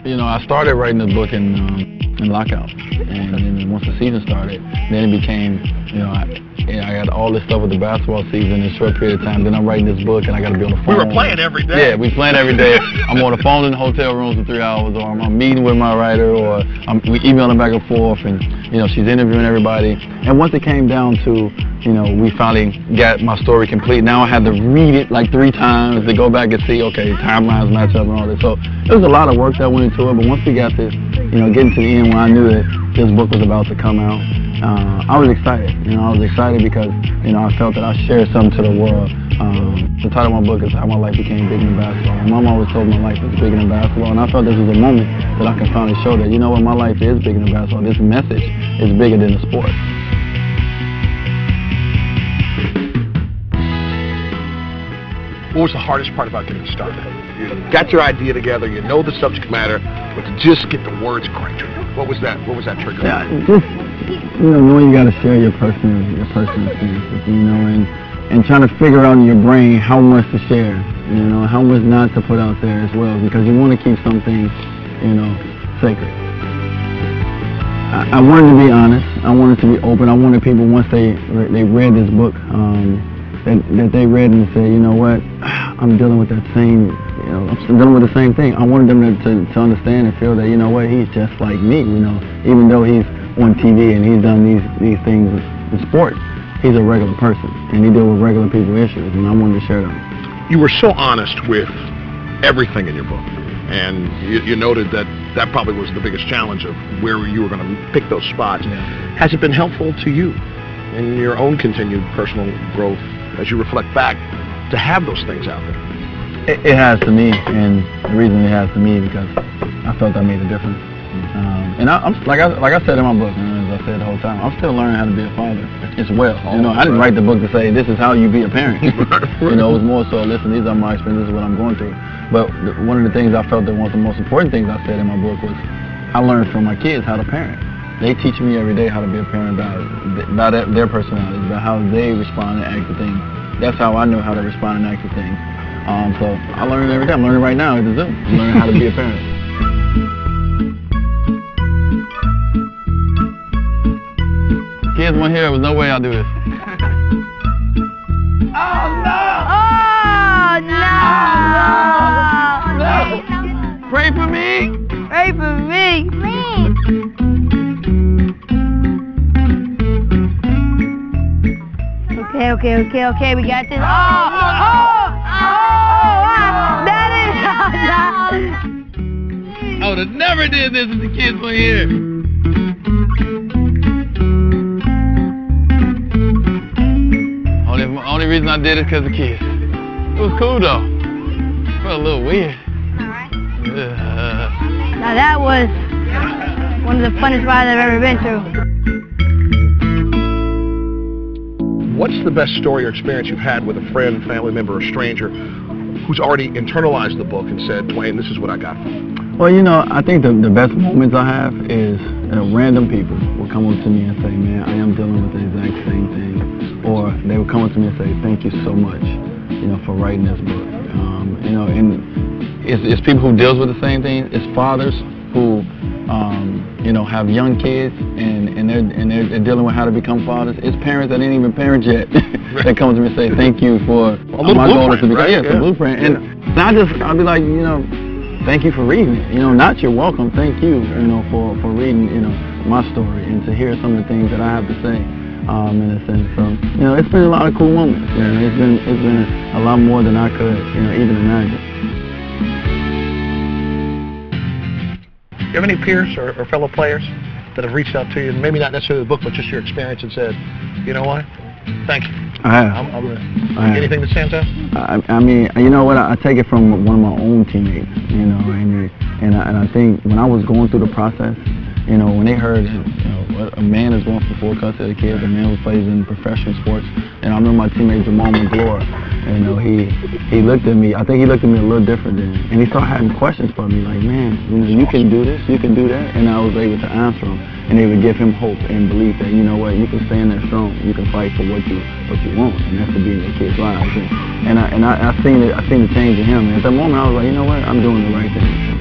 You know, I started writing this book in lockout, and then once the season started, then it became, you know, I got all this stuff with the basketball season in a short period of time. Then I'm writing this book, and I got to be on the phone. We were playing every day. Yeah, we playing every day. I'm on the phone in the hotel rooms for 3 hours, or I'm meeting with my writer, or we emailing back and forth, and you know, she's interviewing everybody. And once it came down to, you know, we finally got my story complete. Now I had to read it like 3 times to go back and see, okay, timelines match up and all that. So there was a lot of work that went into it, but once we got this, you know, getting to the end when I knew that this book was about to come out, I was excited. You know, I was excited because, you know, I felt that I shared something to the world. The title of my book is How My Life Became Bigger Than Basketball. My mom always told me my life is bigger than basketball, and I felt this was a moment that I can finally show that, you know what, my life is bigger than basketball. This message is bigger than the sport. What was the hardest part about getting started? You got your idea together, you know the subject matter, but to just get the words correct. What was that trigger? Yeah, just, you know, knowing you got to share your personal experiences, you know, and trying to figure out in your brain how much to share, you know, how much not to put out there as well, because you want to keep something, you know, sacred. I wanted to be honest. I wanted to be open. I wanted people, once they read this book, that they read and said, you know what, I'm dealing with that same, you know, I'm dealing with the same thing. I wanted them to understand and feel that, you know what, he's just like me, you know, even though he's on TV and he's done these things in sports, he's a regular person and he deals with regular people issues, and I wanted to share them. You were so honest with everything in your book, and you noted that probably was the biggest challenge of where you were going to pick those spots. Yeah. Has it been helpful to you in your own continued personal growth as you reflect back to have those things out there? It has to me, and the reason it has to me because I felt I made a difference. And I'm like I said in my book, and as I said the whole time, I'm still learning how to be a father as well. You know, I didn't write the book to say this is how you be a parent. You know, it was more so, listen, these are my experiences, this is what I'm going through. But one of the things I felt that one of the most important things I said in my book was I learned from my kids how to parent. They teach me every day how to be a parent about their personalities, about how they respond and act to things. That's how I know how to respond and act to things. So I learn every day. I'm learning right now at the Zoom. I'm learning how to be a parent. Kids weren't here. There was no way I'd do this. Oh no! Oh no! No! Pray for me. Pray for me. Please. Okay, we got this. That is I would have never did this if the kids weren't here. Only reason I did it because of the kids. It was cool though. It felt a little weird. Now that was one of the funnest rides I've ever been through. What's the best story or experience you've had with a friend, family member, or stranger who's already internalized the book and said, Dwyane, this is what I got? Well, you know, I think the best moments I have is random people will come up to me and say, man, I am dealing with the exact same thing. Or they will come up to me and say, thank you so much, you know, for writing this book. You know, and it's people who deals with the same thing. It's fathers who, you know, have young kids and they're dealing with how to become fathers. It's parents that ain't even parents yet that come to me and say, thank you for my goal is to become, it's a blueprint. And I'll be like, you know, thank you for reading it. You know, not you're welcome. Thank you, you know, for reading, you know, my story and to hear some of the things that I have to say, in a sense. So, you know, it's been a lot of cool moments. You know, it's been a lot more than I could, you know, even imagine. Do you have any peers or fellow players that have reached out to you, maybe not necessarily the book, but just your experience, and said, you know what, thank you? I have. Anything that stands out? I mean, you know what? I take it from one of my own teammates. You know, and I think when I was going through the process, you know, when they heard, you know, a man is going for full custody of the kids, a man who plays in professional sports, and I remember my teammate Jamal McGlure, you know, he looked at me. I think he looked at me a little different then, and he started having questions for me, like, man, you know, you can do this, you can do that, and I was able to answer him, and it would give him hope and belief that, you know what, you can stand there strong, you can fight for what you want, and that's to be in your kids' lives. And I seen the change in him. And at that moment, I was like, you know what, I'm doing the right thing.